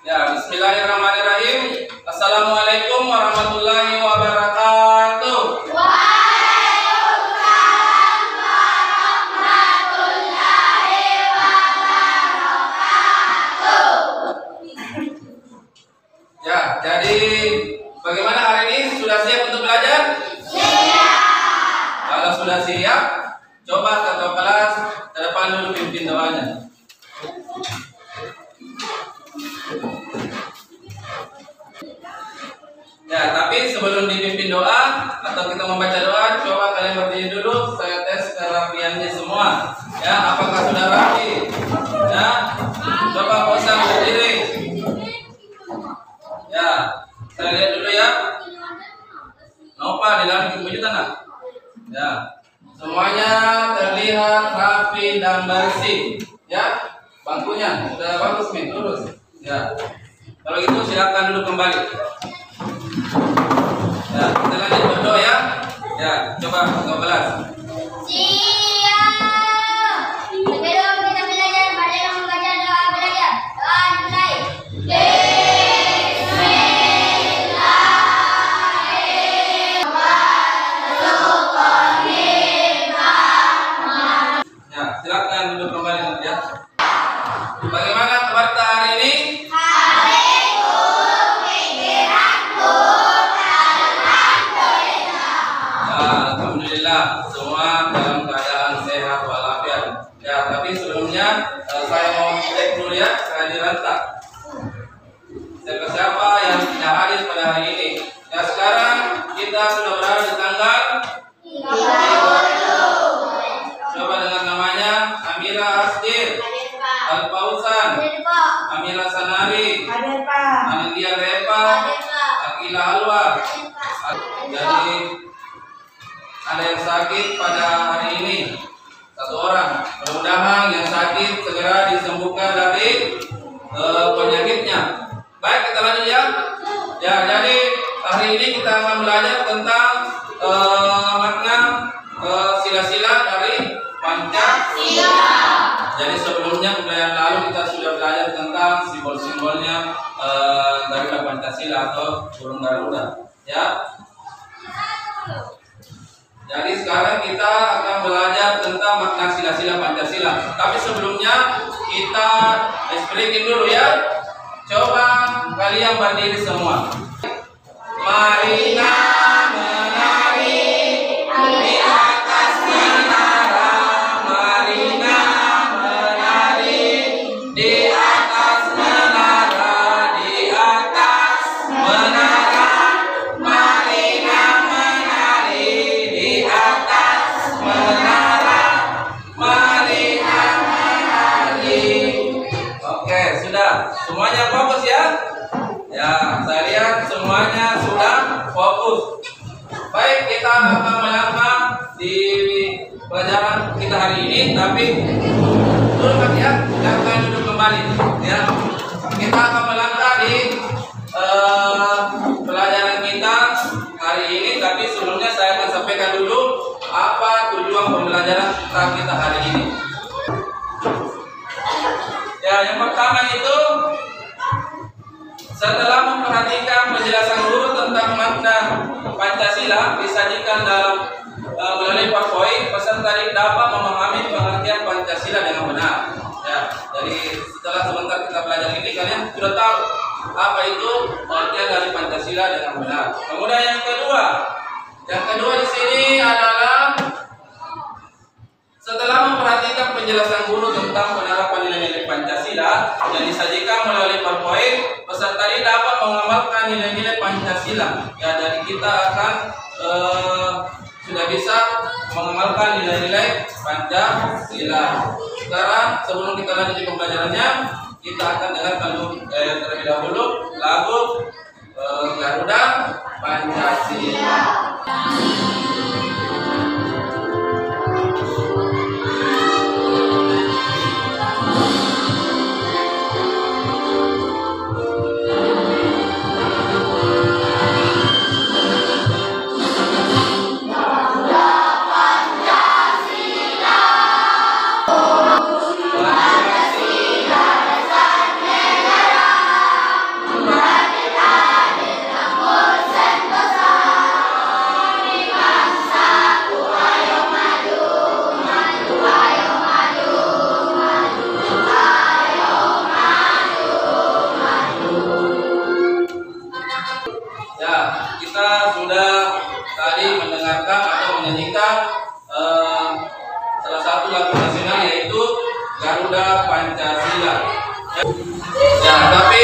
Ya, bismillahirrahmanirrahim. Assalamualaikum warahmatullahi wabarakatuh. Waalaikumsalam warahmatullahi wabarakatuh. Ya, jadi bagaimana hari ini? Sudah siap untuk belajar? Siap. Kalau sudah siap, coba ketua kelas ke depan dulu pimpin doanya. Ya, tapi sebelum dipimpin doa atau kita membaca doa, coba kalian berdiri dulu. Saya tes kerapiannya semua. Ya, apakah sudah rapi? Ya, coba bosan berdiri. Ya, saya lihat dulu ya. Nova di dalam kemudian nak. Ya, semuanya terlihat rapi dan bersih. Ya, bangkunya sudah bagus nih, lurus. Ya, kalau gitu silakan duduk kembali. Ya, kita lanjut berdoa ya. Ya, coba ketua kelas. Siap. Sebelum kita belajar, marilah membaca doa belajar. Doa dimulai. Ya, silakan duduk kembali nanti ya. Bagaimana kabar kita hari ini? Alhamdulillah, semua dalam keadaan sehat walafiat. Ya, tapi sebelumnya saya mau cek dulu ya kehadiran tak. Siapa yang tidak hadir pada hari ini? Ya, sekarang kita sudah berada di tanggal 30. Coba dengan namanya Amira Asdir, Al-Fauzan, Amira Sanari, Anindya Repa, Akila Alwa. Jadi ada yang sakit pada hari ini, satu orang. Mudah-mudahan yang sakit segera disembuhkan dari penyakitnya. Baik, kita lanjut ya. Ya, jadi hari ini kita akan belajar tentang makna sila-sila dari Pancasila. Jadi sebelumnya pembelajaran lalu kita sudah belajar tentang simbol-simbolnya Garuda Pancasila atau burung Garuda. Ya. Jadi sekarang kita akan belajar tentang makna sila-sila Pancasila. Tapi sebelumnya kita explaining dulu ya. Coba kalian berdiri semua. Marilah menari di atas menara. Marilah menari di atas menara. Di atas menara. Marilah menari di atas menara. Marilah menari. Oke, sudah. Semuanya fokus ya. Ya, saya lihat semuanya sudah fokus. Baik, kita akan melangkah di pelajaran kita hari ini. Tapi dulu ya, silakan duduk kembali. Ya, kita akan melangkah di pelajaran kita hari ini. Tapi sebelumnya saya akan sampaikan dulu apa tujuan pembelajaran kita hari ini. Ya, yang pertama itu setelah memperhatikan penjelasan guru tentang makna Pancasila disajikan dalam melalui PowerPoint, peserta dapat memahami pengertian Pancasila dengan benar. Ya, jadi setelah sebentar kita belajar ini, kalian sudah tahu apa itu pengertian dari Pancasila dengan benar. Kemudian yang kedua di sini adalah setelah memperhatikan penjelasan guru tentang penerapan nilai-nilai Pancasila yang disajikan melalui PowerPoint, peserta ini dapat mengamalkan nilai-nilai Pancasila. Ya, dari kita akan sudah bisa mengamalkan nilai-nilai Pancasila. Sekarang sebelum kita lanjut di pembelajarannya, kita akan dengarkan terlebih dahulu lagu Garuda Pancasila. kita salah satu lagu nasional yaitu Garuda Pancasila. Ya, tapi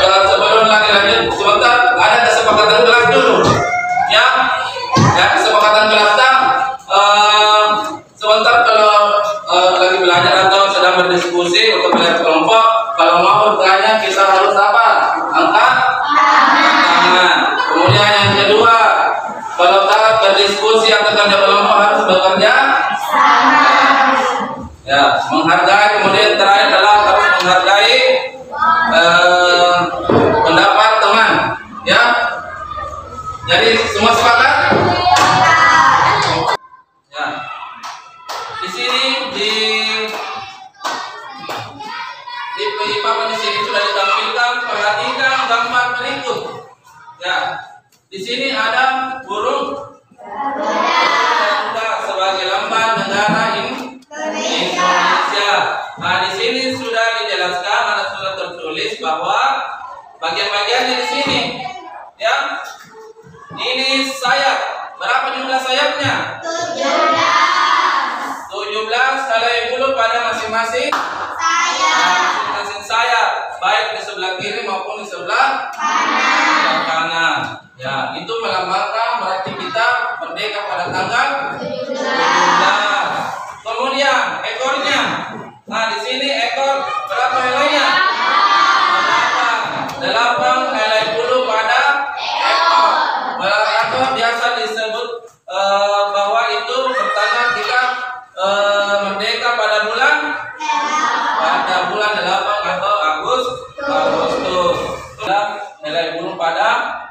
sebelum lanjut sebentar ada kesepakatan kelas dulu. Ya, kesepakatan kelasnya sebentar kalau lagi belajar atau sedang berdiskusi untuk belajar kelompok, kalau mau bertanya kita harus apa? Angkat tangan. Kemudian yang kedua, kalau kita berdiskusi atau kerja kelompok harus bekerja sama. Ya, menghargai. Kemudian terakhir adalah harus menghargai pendapat teman. Ya, jadi semua sepakat? Ya, di sini di papan di sini sudah ditampilkan. Perhatikan gambar berikut. Ya, di sini ada burung Garuda sebagai lambang negara Indonesia. Nah, di sini sudah dijelaskan, ada sudah tertulis bahwa bagian-bagiannya di sini. Ya, ini sayap. Berapa jumlah sayapnya? 17 helai bulu pada masing-masing masing-masing sayap, baik di sebelah kiri maupun di sebelah kanan. Ya, itu melambangkan berarti kita merdeka pada tanggal 17. Kemudian ekornya. Nah, di sini ekor berapa helainya? 8 helai bulu pada ekor. Atau biasa disebut bahwa itu pertanda kita merdeka pada bulan 8 atau Agustus. Helai bulu pada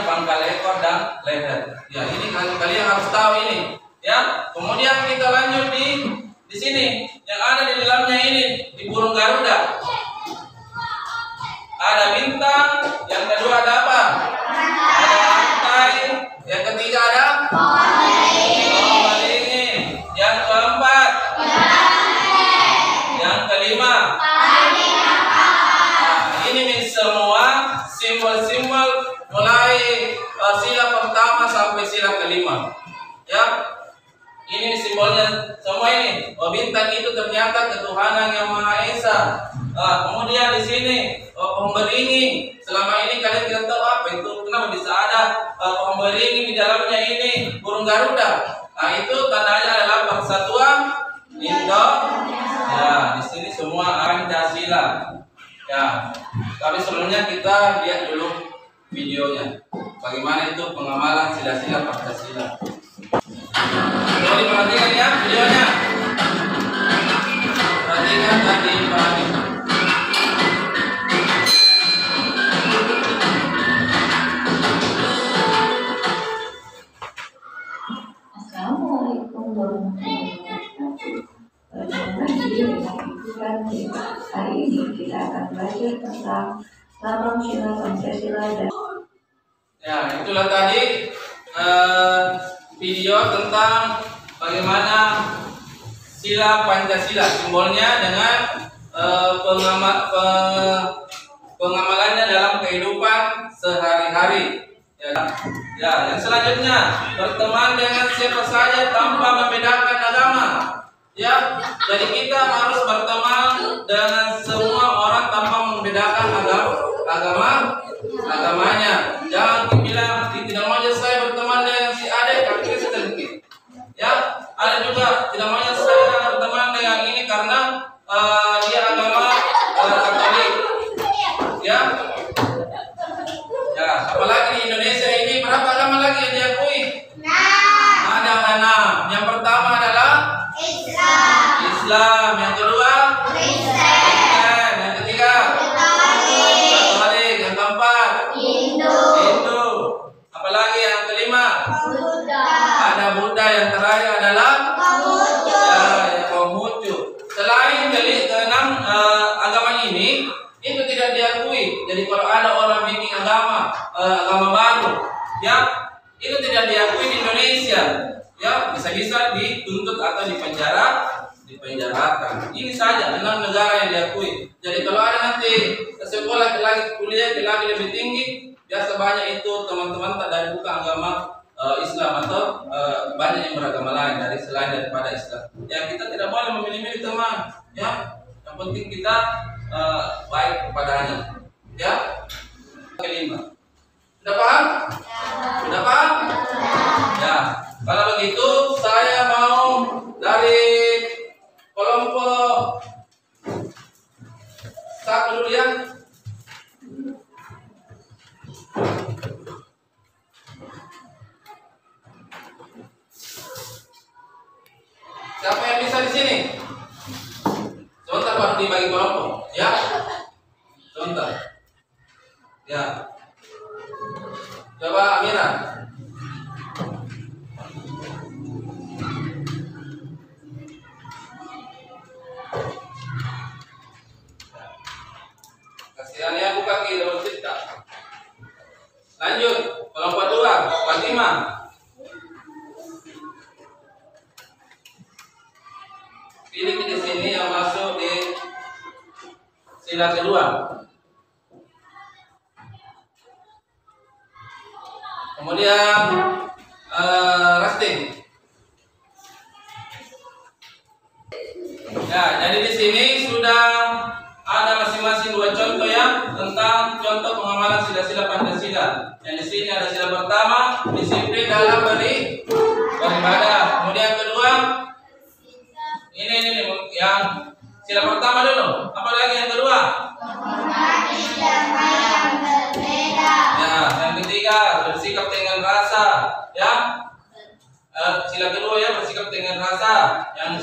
pangkal ekor dan leher. Ya, ini kalian harus tahu ini. Ya, kemudian kita lanjut di sini yang ada di dalamnya ini di burung Garuda. Ada bintang, yang kedua ada apa? Ada rantai, yang ketiga ada beringin, yang keempat, yang kelima. Nah, ini semua simbol-simbol mulai sila pertama sampai sila kelima. Ya, ini simbolnya semua ini. Bintang itu ternyata ketuhanan yang Maha Esa. Kemudian di sini pohon beringin. Selama ini kalian tidak tahu apa itu, kenapa bisa ada pohon beringin di dalamnya ini burung Garuda. Nah, itu tandanya adalah persatuan Indonesia. Ya, di sini semua Pancasila. Ya, tapi sebelumnya kita lihat dulu videonya. Bagaimana itu pengamalan sila-sila Pancasila. Coba diperhatikan ya videonya. Perhatikan dan dipahami. Assalamualaikum warahmatullahi wabarakatuh. Berjumpa lagi dengan Ibu Ranti. Hari ini kita akan belajar tentang lambang sila Pancasila dan Ya, itulah tadi video tentang bagaimana sila Pancasila, simbolnya dengan pengamalannya dalam kehidupan sehari-hari. Ya, yang selanjutnya, berteman dengan siapa saja tanpa membedakan agama. Ya, jadi kita harus berteman dengan semua orang tanpa membedakan agamanya. Jangan dibilang tidak mau saya berteman dengan si Ade karena Kristen. Ya, ada juga tidak mau saya berteman dengan ini karena dia agama Katolik. Ya, apalagi di Indonesia ini berapa agama lagi yang diakui? Ada 6. Yang pertama adalah Islam, yang kedua Kristen, yang ketiga Katolik, yang keempat Hindu, apalagi yang kelima ada Buddha, yang terakhir adalah Konghucu. Selain keenam agama ini itu tidak diakui. Jadi kalau ada orang bikin agama baru, ya itu tidak diakui di Indonesia. Ya, bisa-bisa dituntut atau dipenjarakan. Ini saja 6 negara yang diakui. Jadi kalau ada nanti sekolah lagi kuliah lagi lebih tinggi, biasa banyak itu teman-teman tak dari bukan agama Islam atau banyak yang beragama lain selain daripada Islam. Ya, kita tidak boleh memilih-milih teman. Ya, yang penting kita baik kepadanya. Ya, kelima. Sudah paham? Sudah paham? Ya. Kalau begitu saya mau dari kelompok satu dulu ya. Siapa yang bisa di sini? Sebentar baru dibagi kelompok, ya. Sebentar. Ya. Coba Amira. Kasihannya buka ke dalam cerita. Lanjut, kelompok 2, Fatimah. Pilih di sini yang masuk di sila kedua. Kemudian Rustin. Ya, jadi di sini sudah ada masing-masing 2 contoh ya tentang contoh pengamalan sila-sila Pancasila. Yang di sini ada sila pertama, disiplin dalam beribadah. Kemudian kedua, ini yang sila pertama dulu. Apa lagi yang kedua? Ya, yang ketiga bersikap dengan rasa. Ya, sila kedua ya bersikap dengan rasa. Yang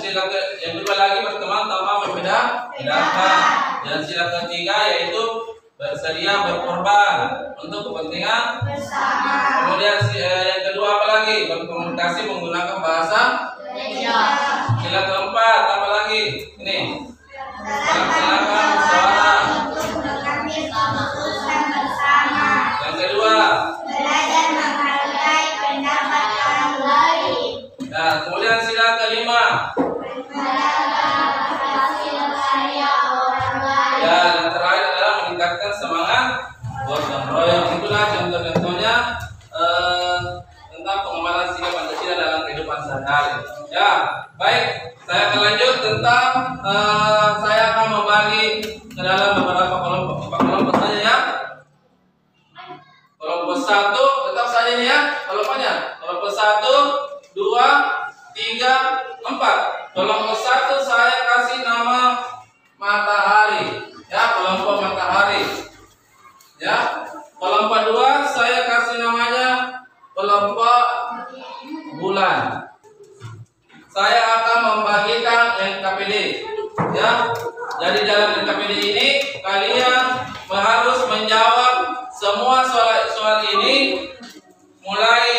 kedua lagi berteman tanpa berbeda pendapat. Dan sila ketiga yaitu bersedia berkorban untuk kepentingan bersama. Kemudian yang kedua apa lagi? Berkomunikasi menggunakan bahasa. Sila keempat apa lagi? Ini. Melaksanakan musyawarah. Yang kedua, Belajar menghargai pendapat orang lain. nah, kemudian sila kelima. Ya, yang terakhir adalah meningkatkan semangat gotong royong. Itulah contoh-contohnya tentang pengamalan sila Pancasila dalam kehidupan sehari-hari. Ya, baik. Saya akan lanjut tentang saya akan membagi ke dalam beberapa kelompok. 4 kelompok saja ya. Kelompok 1 tetap saja ini ya kelompoknya. Kelompok 1, 2, 3, 4. Kelompok 1 saya kasih nama matahari. Ya, kelompok matahari. Ya. Kelompok 2 saya kasih namanya kelompok bulan. Saya akan membagikan NKPD. Ya. Jadi dalam NKPD ini kalian harus menjawab semua soal ini mulai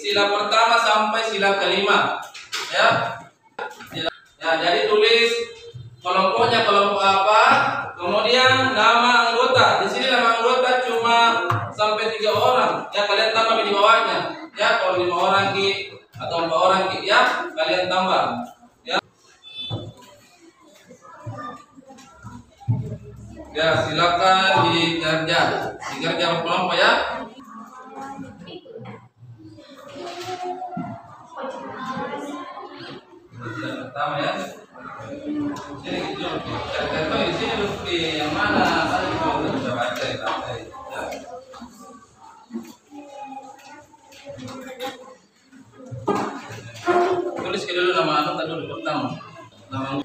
sila pertama sampai sila kelima. Ya. Ya, jadi tulis kelompoknya kelompok apa, kemudian nama anggota. Di sini nama anggota cuma sampai 3 orang. Ya, kalian tambah di bawahnya. Ya, kalau 5 orang ki atau 4 orang ki, ya kalian tambah. Ya. Ya, silakan dikerja kelompok ya. Pertama ya. Jadi gitu. Contoh di sini di yang mana? Tadi kita bisa baca ya. Tulis ke dulu nama anak tadi pertama. Nama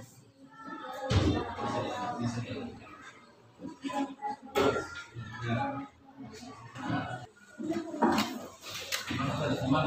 di sini. Mana tadi teman?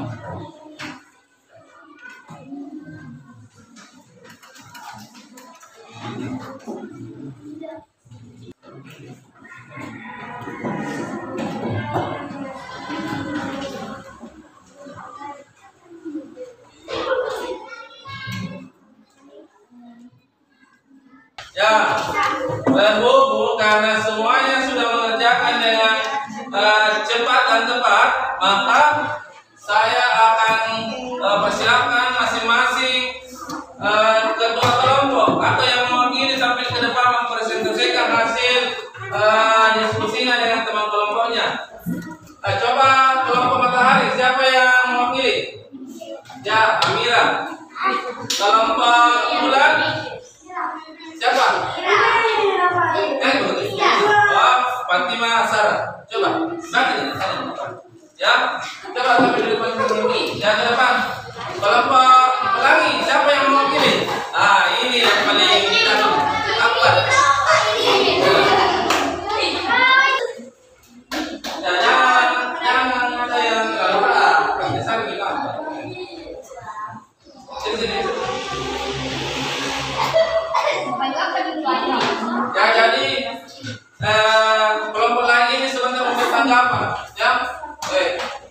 Ya, Bu, karena semuanya sudah mengerjakan dengan cepat dan tepat, maka saya akan persilakan masing-masing ketua kelompok atau yang mewakili sampai ke depan mempresentasikan hasil diskusinya dengan teman kelompoknya. Coba kelompok matahari, siapa yang mewakili? Ya, Amira. Kelompok bulan siapa? Oh, Fatima Sarah. Coba bagi ya. Coba sampai di depan ini. Ya, ke depan. Kelompok pelangi siapa yang mau pilih? Ah, ini yang paling kita tuh. Apa? Ya, jangan ada yang lupa. Bisa bilang. Sini. Ya, jadi kelompok lain ini sebentar memberi tanggapan, ya.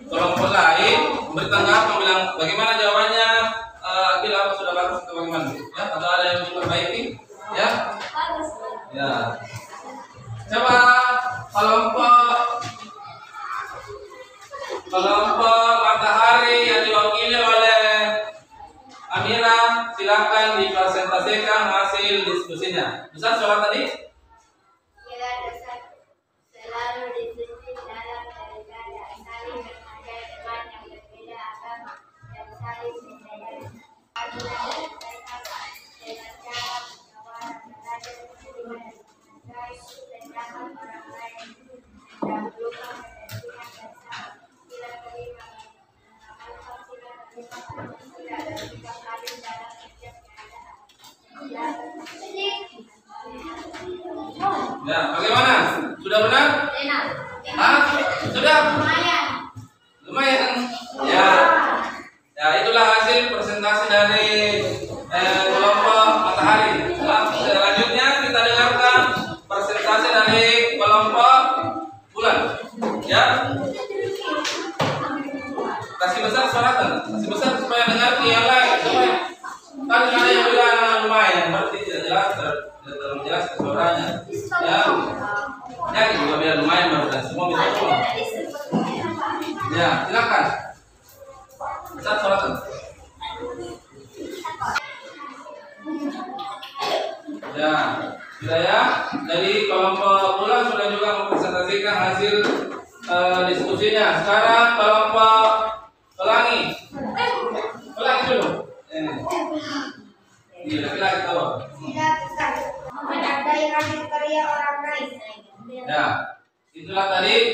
Kelompok lain memberi tanggapan bilang bagaimana jawabannya, bila sudah bagus atau bagaimana, ya? Atau ada yang diperbaiki, ya? Ya. Coba kelompok matahari yang diwakili oleh Amira, silakan dipresentasikan hasil diskusinya. Bisa soal tadi? Selalu disiplin dalam beribadah, saling menghargai teman yang berbeda agama, dan saling menjaga dengan cara musyawarah, belajar menerima dan menghargai sedangkan orang lain dan lupa kepentingan bersama. Sila terima mengamalkan sila terima Pancasila dan sikap adil dalam setiap keadaan. Ya, bagaimana? Sudah benar? Hah? Sudah? Lumayan. Ya. Ya, itulah hasil presentasi dari kelompok matahari. Selanjutnya kita dengarkan presentasi dari kelompok bulan. Ya. Kasih besar suarakan. Kasih besar supaya dengar yang lain. Kan ada yang bilang lumayan, berarti tidak jelas, terlalu jelas suaranya. Ya. Ya, juga biar lumayan baru dan semua bisa keluar. Ya, silakan. Besar suarakan. Ya, sudah ya. Dari kelompok bulan sudah juga mempresentasikan hasil diskusinya. Sekarang kelompok pelangi. Pelangi dulu. Ini laki-laki tahu. Menghargai hasil karya orang lain. Ya, itulah tadi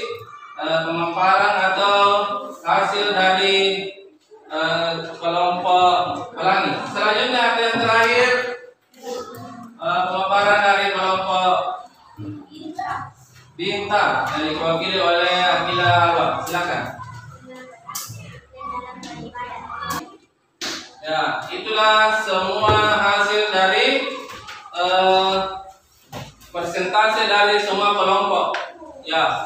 pemaparan atau hasil dari kelompok pelangi. Selanjutnya ada yang terakhir, pemaparan dari kelompok bintang yang diwakili oleh Akila Alwa. Silakan. Ya, itulah semua hasil dari persentase dari semua kelompok. Ya,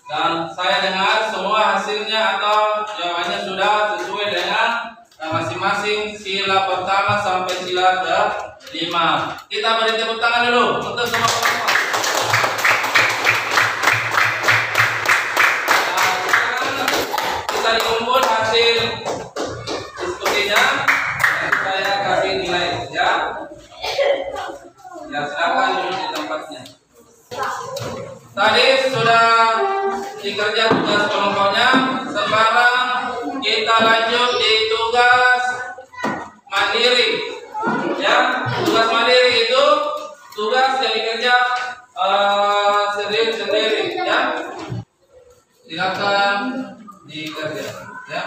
dan saya dengar semua hasilnya atau jawabannya sudah sesuai dengan masing-masing sila pertama sampai sila ke-5. Kita beri tepuk tangan dulu untuk semua kelompok. Nah, kita dikumpul hasil diskusinya. Saya kasih nilai, ya. Ya, silakan duduk di tempatnya. Tadi sudah dikerja tugas kelompoknya. Sekarang kita lanjut di tugas mandiri. Ya, tugas mandiri itu tugas yang dikerja sendiri-sendiri. Ya, silakan dikerja. Ya,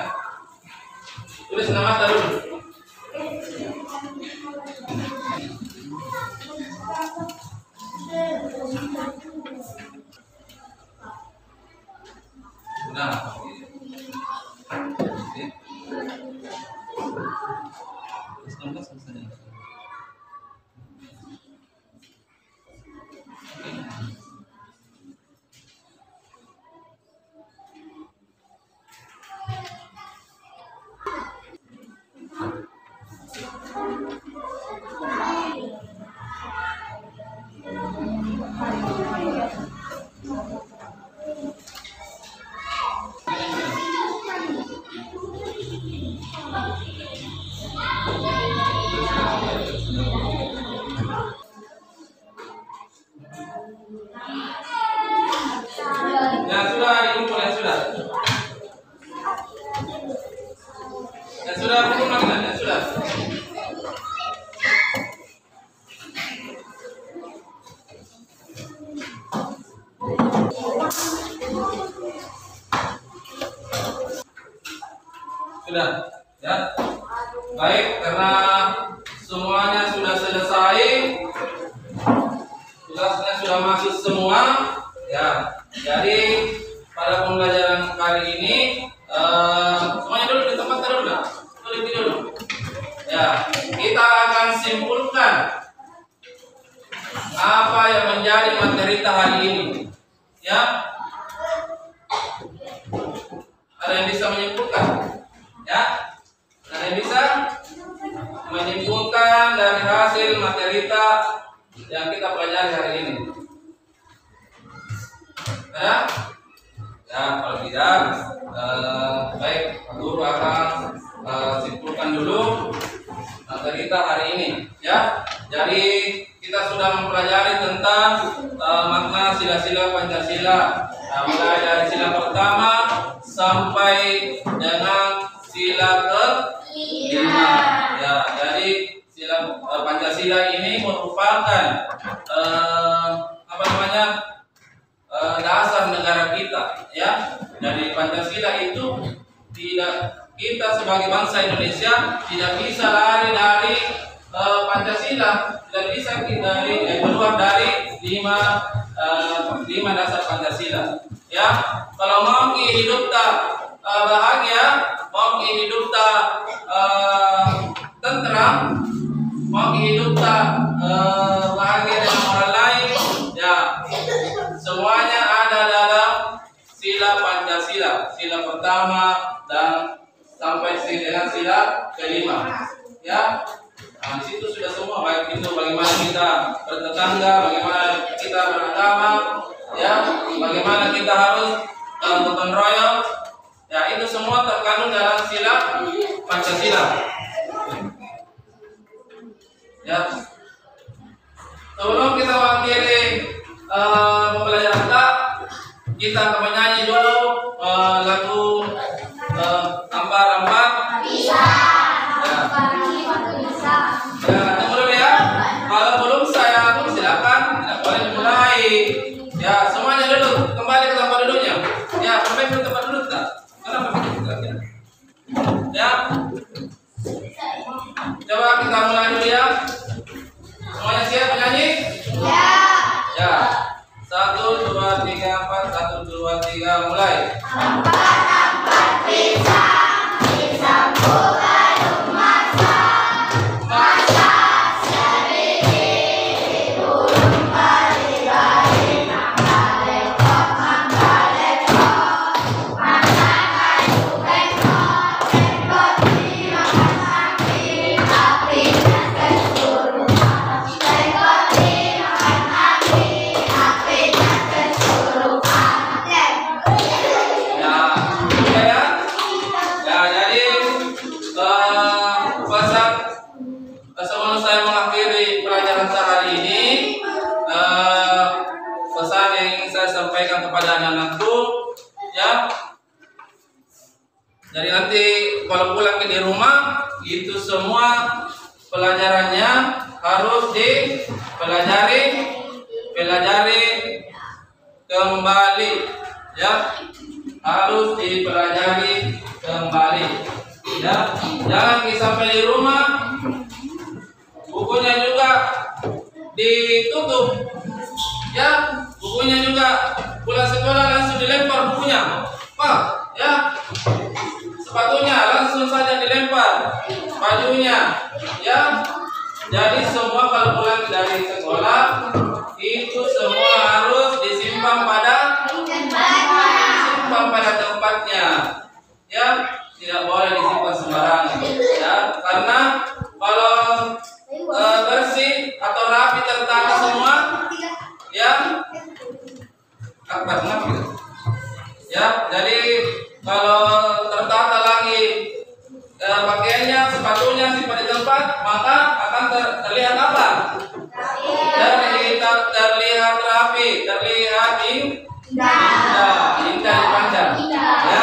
tulis nama dulu. Nah, Baik, karena semuanya sudah selesai, tugasnya sudah masuk semua, ya. Jadi pada pembelajaran kali ini semuanya dulu di tempat dulu, dulu. Ya, kita akan simpulkan apa yang menjadi materi hari ini. Ya, ada yang bisa menyimpulkan? Ya, ada yang bisa menyimpulkan dari hasil materi yang kita pelajari hari ini? Ya, kalau tidak, baik, guru akan simpulkan dulu materi kita hari ini. Ya, jadi kita sudah mempelajari tentang makna sila-sila Pancasila. Nah, mulai dari sila pertama sampai dengan sila ke-5. Ya, jadi sila Pancasila ini merupakan dasar negara kita. Ya, dari Pancasila itu kita sebagai bangsa Indonesia tidak bisa lari dari Pancasila, tidak bisa keluar dari lima dasar Pancasila. Ya, kalau mau hidup bahagia, mau hidup tentram, mau hidup bahagia dengan orang lain, ya semuanya ada dalam sila Pancasila, sila pertama dan sampai dengan sila ke-5. Ya, nah, di situ sudah semua, baik itu bagaimana kita bertetangga, bagaimana kita beragama, ya, bagaimana kita harus gotong royong, ya itu semua terkandung dalam sila Pancasila. Ya, sebelum kita mengakhiri pembelajaran kita akan menyanyi dulu lagu Ampar-Ampar. Ya, tunggu dulu ya. Kalau belum saya silakan, tidak boleh dimulai. Ya, semuanya duduk, kembali ke tempat duduknya. Ya, sampai ke tempat duduk tak? Kenapa begitu? Ya. Coba kita mulai dulu ya. Semuanya siap menyanyi? Ya. Ya. 1, 2, 3, 4. 1, 2, 3, mulai. Ampar-ampar pisang, pisang bukan masa, masa sedikit burung balik-balik, mangga-lekok, mangga-lekok, makan kayu-lekok, lekok dimakan api, apinya kesurupan, lekok dimakan api, apinya kesurupan. Sebelum saya mengakhiri pelajaran hari ini, pesan yang ingin saya sampaikan kepada anak-anakku, ya. Jadi nanti kalau pulang di rumah, itu semua pelajarannya harus dipelajari kembali, ya. Harus dipelajari kembali, ya. Jangan sampai di rumah bukunya juga ditutup, ya, bukunya juga pulang sekolah langsung dilempar bukunya, Pak, ya, sepatunya langsung saja dilempar, bajunya, ya. Jadi semua kalau pulang dari sekolah itu semua harus disimpan pada tempatnya, ya, tidak boleh disimpan sembarangan, ya, karena kalau bersih atau rapi tertata semua, ya, ya, jadi kalau tertata lagi pakaiannya, sepatunya simpan di tempat, maka akan terlihat apa? Terlihat rapi, terlihat indah dipandang, ya,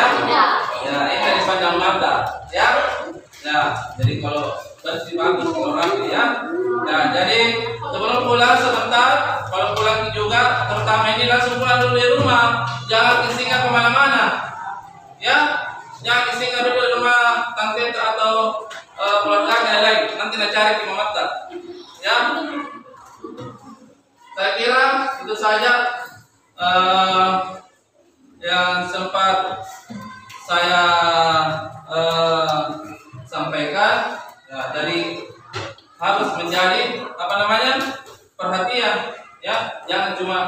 indah dipandang mata, ya. Nah, jadi kalau bersih bagus, kalau rapi, ya. Nah, jadi sebelum pulang sebentar, kalau pulang juga, terutama ini langsung pulang dulu di rumah, jangan disinggah kemana-mana, ya. Jangan disinggah dulu di rumah tante atau keluarga nanti nak cari di mata. Ya, saya kira itu saja yang sempat saya sampaikan. Ya, dari harus menjadi apa namanya perhatian, ya, jangan cuma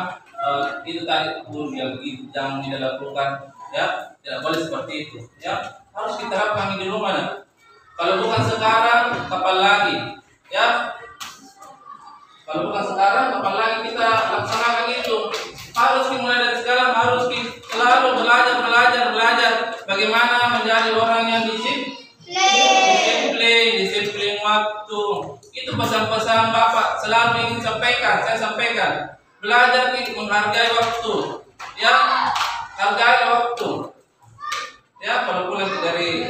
itu tadi pun yang jangan dilakukan, ya, tidak boleh seperti itu, ya, harus kita terapkan di rumah. Kalau bukan sekarang, kapan lagi, ya? Kalau bukan sekarang, kapan lagi kita laksanakan itu? Harus dimulai dari sekarang, harus selalu belajar bagaimana menjadi orang yang disiplin waktu. Itu pesan-pesan Bapak selalu ingin sampaikan, saya sampaikan. Belajar menghargai waktu, ya, hargai waktu. Ya, kalau pulang dari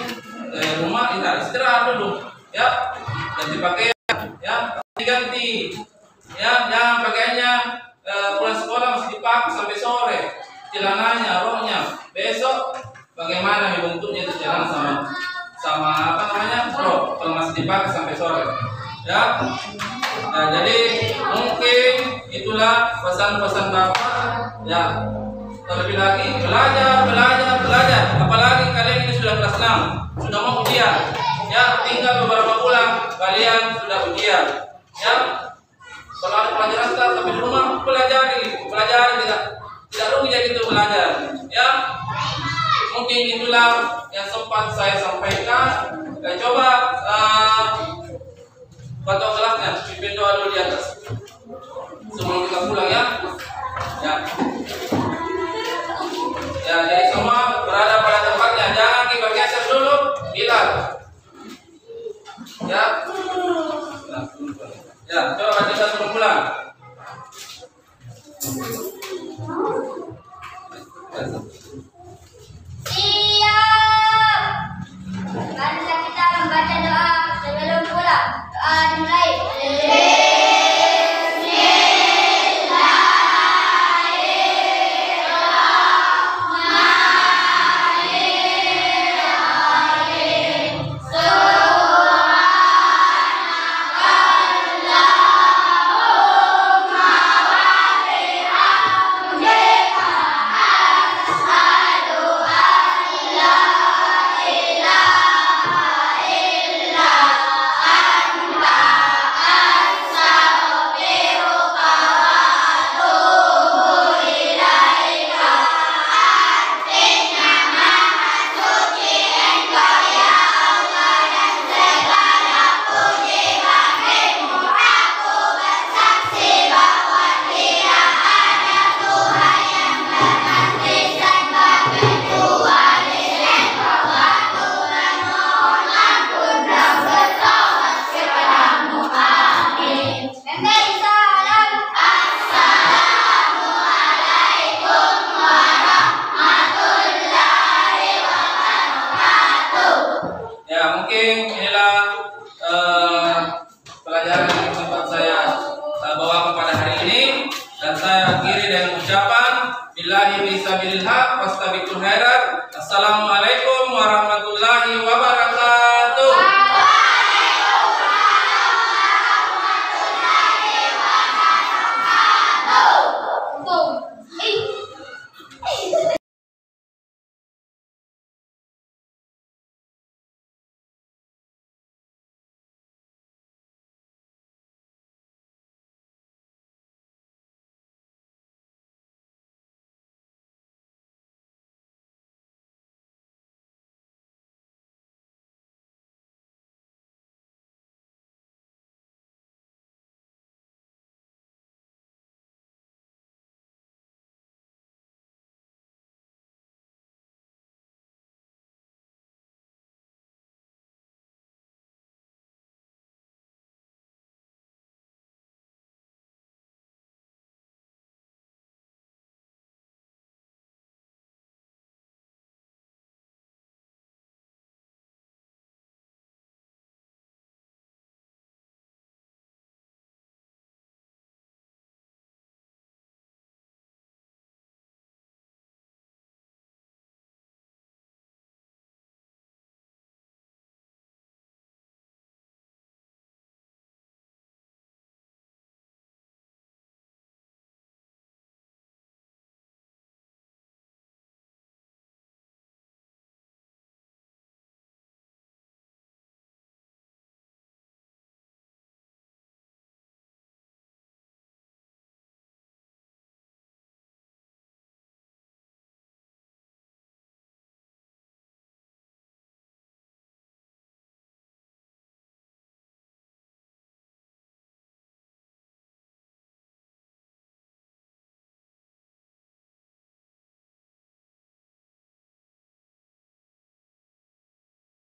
rumah kita istirahat dulu, ya, ganti pakaian, ya, ganti, ya, jangan pakaiannya pulang sekolah masih dipakai sampai sore, celananya, roknya. Besok bagaimana bentuknya itu celana sama apa namanya, rok, kalau masih dipakai sampai sore, ya. Nah, jadi mungkin itulah pesan-pesan Bapak, ya. Terlebih lagi belajar. Apalagi kalian ini sudah kelas 6, sudah mau ujian, ya, tinggal beberapa bulan kalian sudah ujian, ya. Kalau ada pelajaran sampai di rumah pelajari tidak rugi ya gitu belajar, ya. Mungkin itulah yang sempat saya sampaikan. Coba foto kelasnya, pimpin doa dulu di atas sebelum kita pulang, ya. Ya, jadi semua berada pada tempatnya, jangan bergeser dulu, hilang. Ya. Ya, coba baca sebelum pulang. Siap. Marilah kita membaca doa sebelum pulang. Doa dimulai.